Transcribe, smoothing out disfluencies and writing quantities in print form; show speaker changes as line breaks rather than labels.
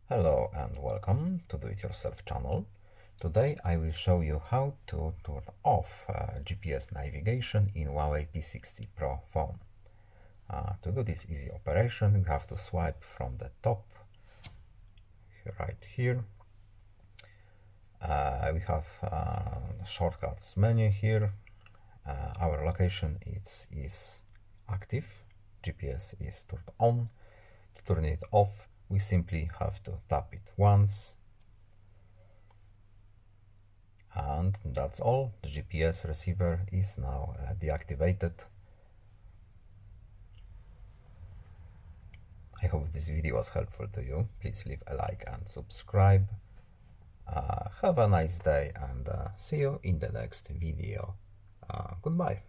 Hello and welcome to Do-It-Yourself channel. Today I will show you how to turn off GPS navigation in Huawei P60 Pro phone. To do this easy operation, we have to swipe from the top, right here. We have shortcuts menu here. Our location is active, GPS is turned on. To turn it off, we simply have to tap it once, and that's all. The GPS receiver is now deactivated. I hope this video was helpful to you. Please leave a like and subscribe. Have a nice day and see you in the next video. Goodbye.